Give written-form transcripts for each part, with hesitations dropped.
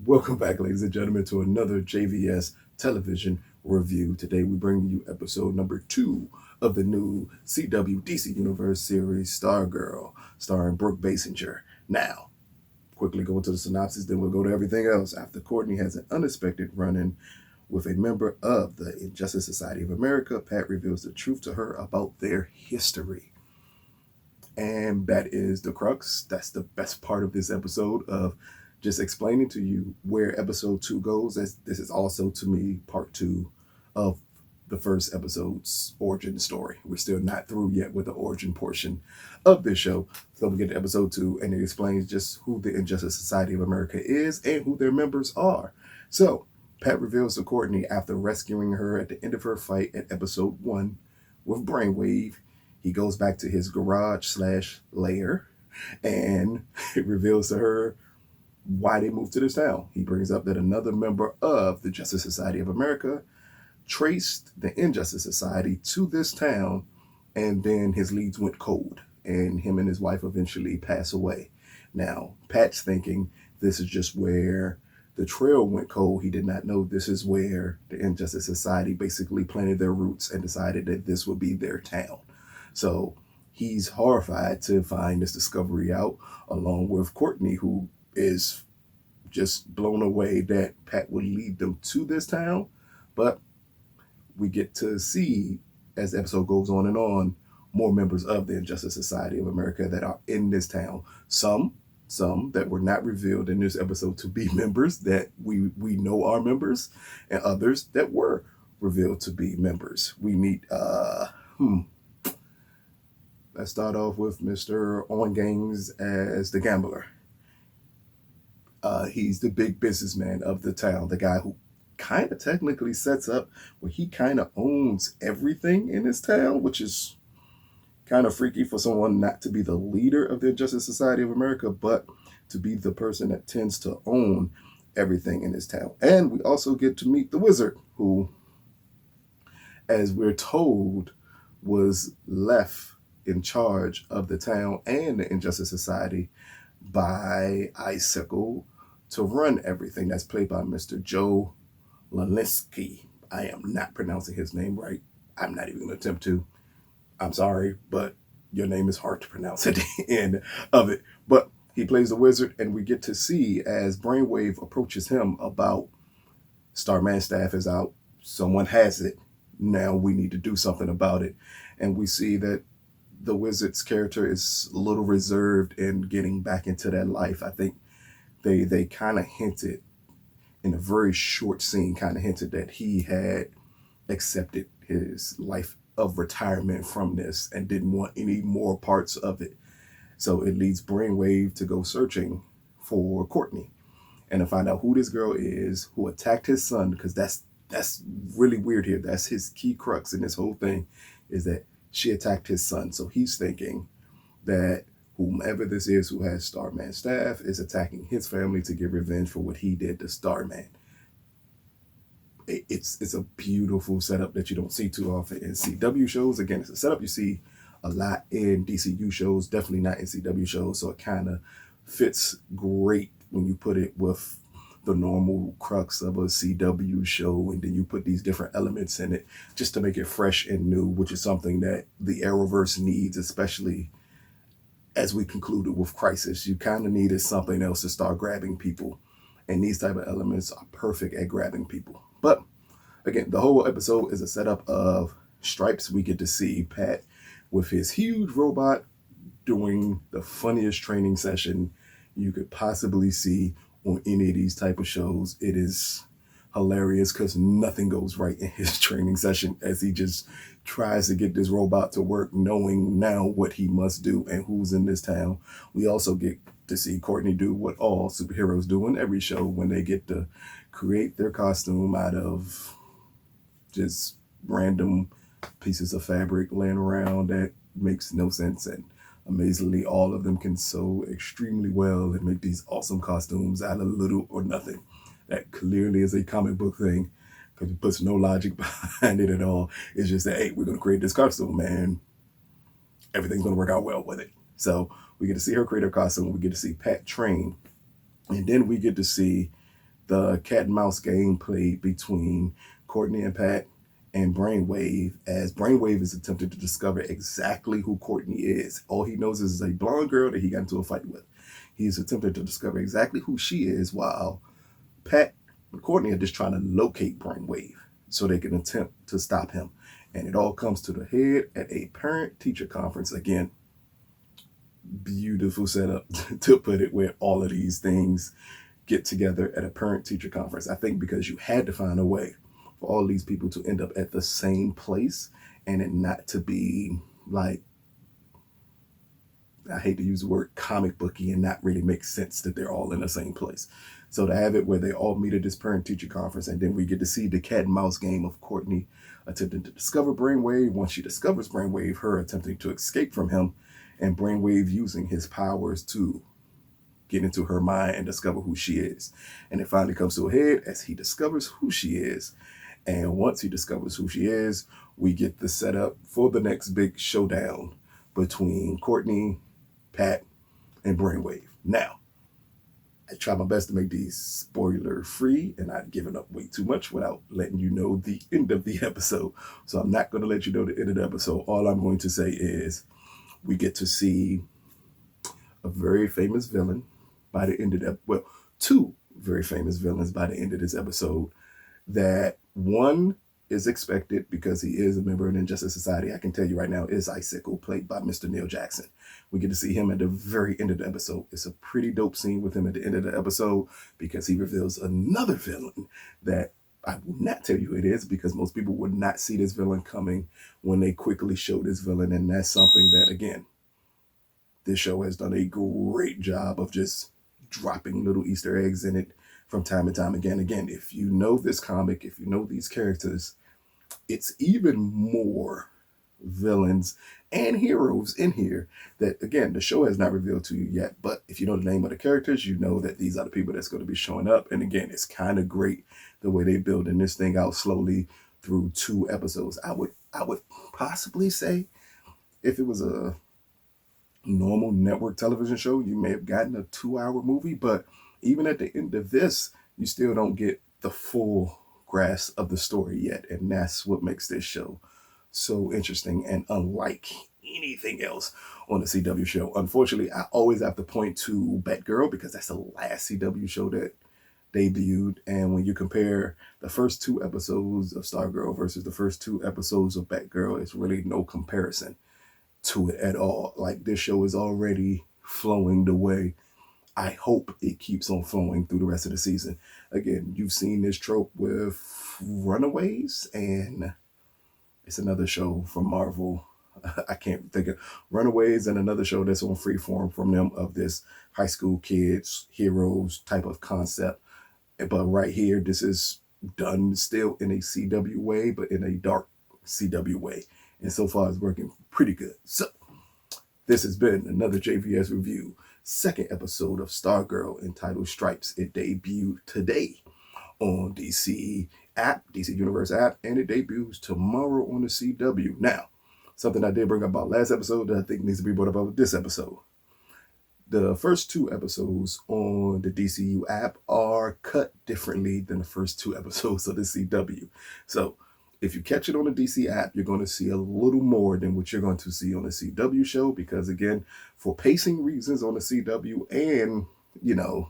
Welcome back, ladies and gentlemen, to another JVS television review. Today we bring you episode number 2 of the new CW DC Universe series Stargirl, starring Brooke Basinger. Now, quickly go into the synopsis, then we'll go to everything else. After Courtney has an unexpected run-in with a member of the Injustice Society of America, Pat reveals the truth to her about their history. And that is the crux. That's the best part of this episode, of just explaining to you where episode 2 goes. This is also, to me, part 2 of the first episode's origin story. We're still not through yet with the origin portion of this show. So we get to episode 2, and it explains just who the Injustice Society of America is and who their members are. So Pat reveals to Courtney, after rescuing her at the end of her fight at episode 1 with Brainwave, he goes back to his garage/lair, and it reveals to her why they moved to this town. He brings up that another member of the Justice Society of America traced the Injustice Society to this town, and then his leads went cold, and him and his wife eventually pass away. Now, Pat's thinking this is just where the trail went cold. He did not know this is where the Injustice Society basically planted their roots and decided that this would be their town. So he's horrified to find this discovery out, along with Courtney, who is just blown away that Pat would lead them to this town. But we get to see, as the episode goes on and on, more members of the Injustice Society of America that are in this town. Some that were not revealed in this episode to be members that we know are members, and others that were revealed to be members. We meet let's start off with Mr. On Gangs as the gambler. He's the big businessman of the town, the guy who kind of technically sets up where he kind of owns everything in this town, which is kind of freaky for someone not to be the leader of the Justice Society of America, but to be the person that tends to own everything in this town. And we also get to meet the wizard, who, as we're told, was left in charge of the town and the Injustice Society by Icicle to run everything. That's played by Mr. Joe Lalinski. I am not pronouncing his name right. I'm not even going to attempt to. I'm sorry, but your name is hard to pronounce at the end of it. But he plays the wizard, and we get to see, as Brainwave approaches him about Starman's staff is out, someone has it, now we need to do something about it. And we see that the wizard's character is a little reserved in getting back into that life. I think they kind of hinted in a very short scene, kind of hinted that he had accepted his life of retirement from this and didn't want any more parts of it. So it leads Brainwave to go searching for Courtney and to find out who this girl is who attacked his son, because that's really weird here. That's his key crux in this whole thing, is that she attacked his son. So he's thinking that whomever this is who has Starman's staff is attacking his family to get revenge for what he did to Starman. It's a beautiful setup that you don't see too often in CW shows. Again, it's a setup you see a lot in DCU shows, definitely not in CW shows. So it kind of fits great when you put it with the normal crux of a CW show, and then you put these different elements in it just to make it fresh and new, which is something that the Arrowverse needs, especially as we concluded with Crisis. You kind of needed something else to start grabbing people, and these type of elements are perfect at grabbing people. But again, the whole episode is a setup of Stripes. We get to see Pat with his huge robot doing the funniest training session you could possibly see on any of these type of shows. It is hilarious because nothing goes right in his training session as he just tries to get this robot to work, knowing now what he must do and who's in this town. We also get to see Courtney do what all superheroes do in every show when they get to create their costume out of just random pieces of fabric laying around that makes no sense. And amazingly, all of them can sew extremely well and make these awesome costumes out of little or nothing. That clearly is a comic book thing, because it puts no logic behind it at all. It's just that, hey, we're going to create this costume, and everything's going to work out well with it. So we get to see her create her costume. We get to see Pat train. And then we get to see the cat and mouse game played between Courtney and Pat and Brainwave, as Brainwave is attempting to discover exactly who Courtney is. All he knows is a blonde girl that he got into a fight with. He's attempting to discover exactly who she is, while Pat and Courtney are just trying to locate Brainwave so they can attempt to stop him. And it all comes to the head at a parent-teacher conference. Again, beautiful setup to put it, where all of these things get together at a parent-teacher conference. I think because you had to find a way for all these people to end up at the same place and it not to be like, I hate to use the word comic booky and not really make sense that they're all in the same place. So to have it where they all meet at this parent-teacher conference, and then we get to see the cat and mouse game of Courtney attempting to discover Brainwave. Once she discovers Brainwave, her attempting to escape from him, and Brainwave using his powers to get into her mind and discover who she is. And it finally comes to a head as he discovers who she is. And once he discovers who she is, we get the setup for the next big showdown between Courtney, Pat, and Brainwave. Now, I try my best to make these spoiler-free and not giving up way too much without letting you know the end of the episode. So I'm not going to let you know the end of the episode. All I'm going to say is we get to see a very famous villain by the end of the, well, two very famous villains by the end of this episode. That one is expected because he is a member of the Injustice Society. I can tell you right now is Icicle, played by Mr. Neil Jackson. We get to see him at the very end of the episode. It's a pretty dope scene with him at the end of the episode because he reveals another villain that I will not tell you who it is, because most people would not see this villain coming when they quickly show this villain. And that's something that, again, this show has done a great job of just dropping little Easter eggs in it from time and time again. Again, if you know this comic, if you know these characters, it's even more villains and heroes in here that, again, the show has not revealed to you yet. But if you know the name of the characters, you know that these are the people that's going to be showing up. And again, it's kind of great the way they building this thing out slowly through 2 episodes. I would possibly say if it was a normal network television show, you may have gotten a 2-hour movie, but even at the end of this, you still don't get the full grasp of the story yet. And that's what makes this show so interesting and unlike anything else on the CW show. Unfortunately, I always have to point to Batgirl because that's the last CW show that debuted. And when you compare the first 2 episodes of Stargirl versus the first 2 episodes of Batgirl, it's really no comparison to it at all. Like, this show is already flowing the way I hope it keeps on flowing through the rest of the season. Again, you've seen this trope with Runaways, and it's another show from Marvel. I can't think of Runaways, and another show that's on Freeform from them of this high school kids, heroes type of concept. But right here, this is done still in a CW way, but in a dark CW way. And so far, it's working pretty good. So, this has been another JVS review. Second episode of Stargirl entitled S.T.R.I.P.E. It debuted today on DC app, DC Universe app, and it debuts tomorrow on the CW. Now, something I did bring up about last episode that I think needs to be brought up about this episode. The first 2 episodes on the DCU app are cut differently than the first 2 episodes of the CW. So, if you catch it on the DC app, you're going to see a little more than what you're going to see on the CW show. Because, again, for pacing reasons on the CW and, you know,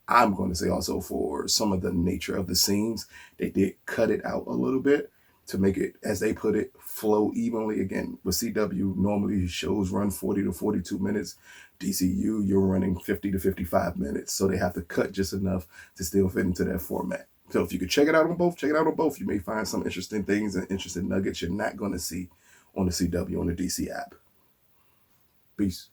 I'm going to say also for some of the nature of the scenes, they did cut it out a little bit to make it, as they put it, flow evenly. Again, with CW, normally shows run 40 to 42 minutes. DCU, you're running 50 to 55 minutes. So they have to cut just enough to still fit into that format. So if you could check it out on both, check it out on both. You may find some interesting things and interesting nuggets you're not going to see on the CW on the DC app. Peace.